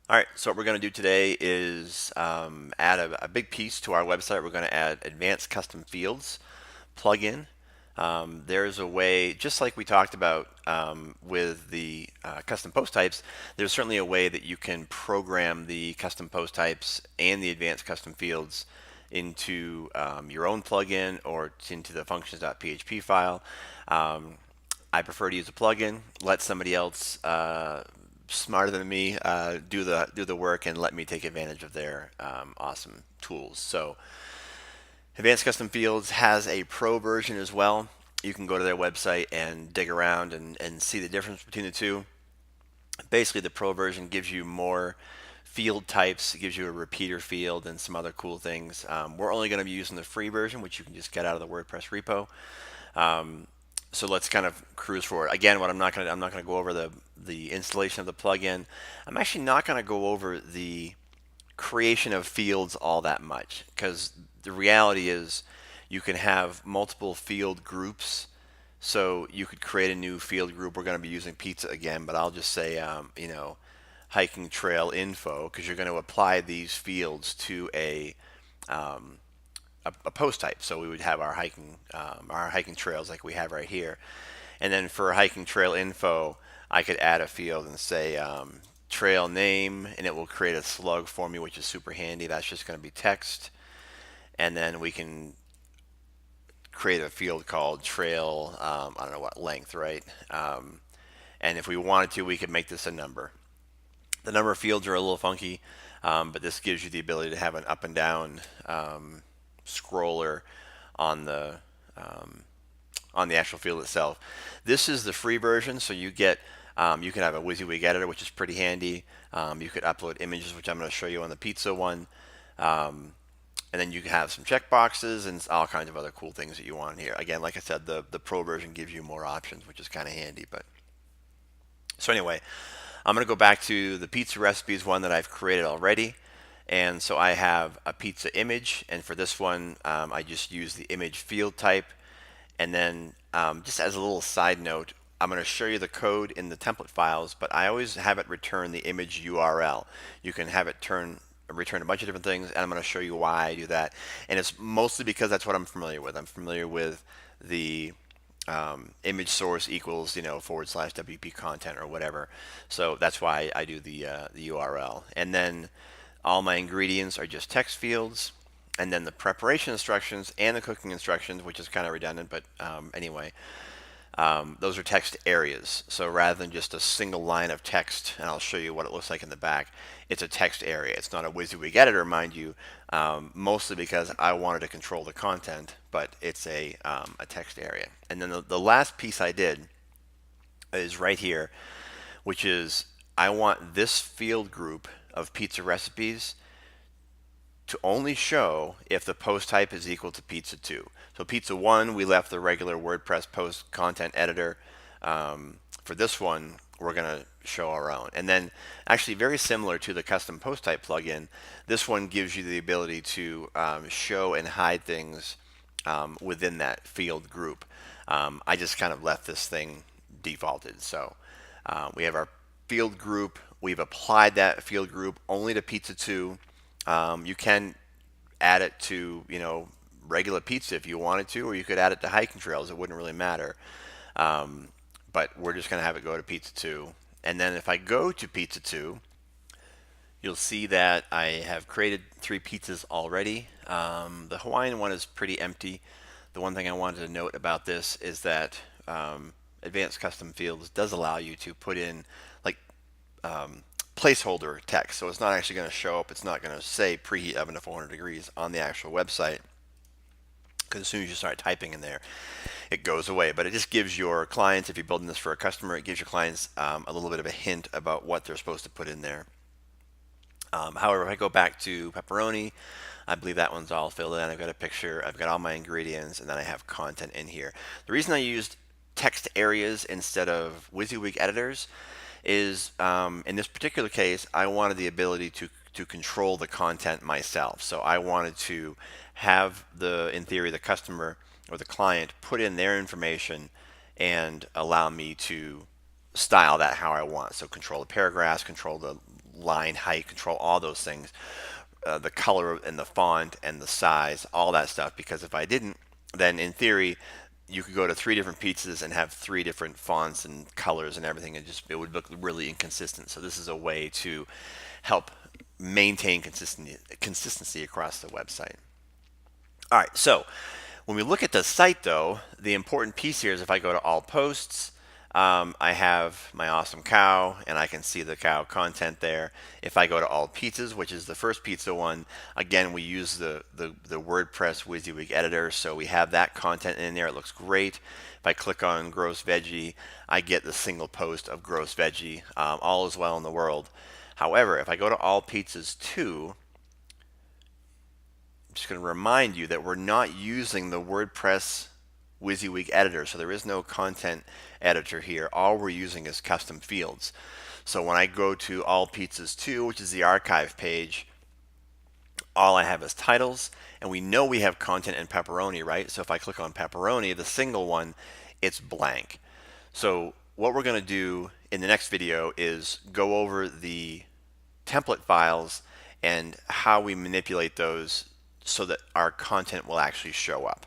All right, so what we're going to do today is add a big piece to our website. We're going to add advanced custom fields plugin. There's a way, just like we talked about with the custom post types, there's certainly a way that you can program the custom post types and the advanced custom fields into your own plugin or into the functions.php file. Um, I prefer to use a plugin, let somebody else smarter than me do the work and let me take advantage of their awesome tools. So Advanced Custom Fields has a pro version as well. You can go to their website and dig around and see the difference between the two. Basically, the pro version gives you more field types, it gives you a repeater field and some other cool things. We're only going to be using the free version, which you can just get out of the WordPress repo. So let's kind of cruise forward. Again, what I'm not going to go over the installation of the plugin. I'm actually not going to go over the creation of fields all that much because the reality is you can have multiple field groups. So you could create a new field group. We're going to be using pizza again, but I'll just say, hiking trail info because you're going to apply these fields to um, a post type. So we would have our hiking trails like we have right here, and then for hiking trail info, I could add a field and say trail name, and it will create a slug for me, which is super handy. That's just going to be text, and then we can create a field called trail. I don't know what length, right? And if we wanted to, we could make this a number. The number of fields are a little funky, but this gives you the ability to have an up and down scroller on the um, on the actual field itself. This is the free version, so you can have a WYSIWYG editor, which is pretty handy. You could upload images, which I'm going to show you on the pizza one. Um, and then you can have some checkboxes and all kinds of other cool things that you want in here. Again, like I said, the pro version gives you more options, which is kind of handy. But so anyway, I'm going to go back to the pizza recipes one that I've created already. And so I have a pizza image, and for this one, I just use the image field type. And then just as a little side note, I'm going to show you the code in the template files, but I always have it return the image URL. You can have it return a bunch of different things, and I'm going to show you why I do that. And it's mostly because that's what I'm familiar with. I'm familiar with the image source equals forward slash WP content or whatever. So that's why I do the URL. And then all my ingredients are just text fields. And then the preparation instructions and the cooking instructions, which is kind of redundant, but anyway, those are text areas. So rather than just a single line of text, and I'll show you what it looks like in the back, it's a text area. It's not a WYSIWYG editor, mind you, mostly because I wanted to control the content, but it's a text area. And then the last piece I did is right here, which is I want this field group of pizza recipes to only show if the post type is equal to pizza 2. So pizza 1, we left the regular WordPress post content editor. For this one, we're going to show our own. And then actually very similar to the custom post type plugin, this one gives you the ability to show and hide things within that field group. I just kind of left this thing defaulted. So we have our field group. We've applied that field group only to pizza 2. You can add it to, regular pizza if you wanted to, or you could add it to hiking trails. It wouldn't really matter. But we're just going to have it go to pizza 2. And then if I go to pizza 2, you'll see that I have created 3 pizzas already. The Hawaiian one is pretty empty. The one thing I wanted to note about this is that Advanced Custom Fields does allow you to put in like placeholder text. So it's not actually going to show up. It's not going to say preheat oven to 400 degrees on the actual website, because as soon as you start typing in there, it goes away. But it just gives your clients, if you're building this for a customer, it gives your clients a little bit of a hint about what they're supposed to put in there. However, if I go back to pepperoni, I believe that one's all filled in. I've got a picture, I've got all my ingredients, and then I have content in here. The reason I used text areas instead of WYSIWYG editors is in this particular case, I wanted the ability to control the content myself. So I wanted to have in theory, the customer or the client put in their information and allow me to style that how I want. So control the paragraphs, control the line height control, all those things, the color and the font and the size, all that stuff. Because if I didn't, then in theory, you could go to 3 different pizzas and have 3 different fonts and colors and everything, and just it would look really inconsistent. So this is a way to help maintain consistency across the website. All right, so when we look at the site, though, the important piece here is if I go to all posts, I have my awesome cow, and I can see the cow content there. If I go to all pizzas, which is the first pizza one, again, we use the WordPress WYSIWYG editor, so we have that content in there. It looks great. If I click on gross veggie, I get the single post of gross veggie. All is well in the world. However, if I go to all pizzas too, I'm just going to remind you that we're not using the WordPress WYSIWYG editor, so there is no content editor here. All we're using is custom fields. So when I go to all pizzas 2, which is the archive page, all I have is titles, and we know we have content and pepperoni, right? So if I click on pepperoni, the single one, it's blank. So what we're going to do in the next video is go over the template files and how we manipulate those so that our content will actually show up.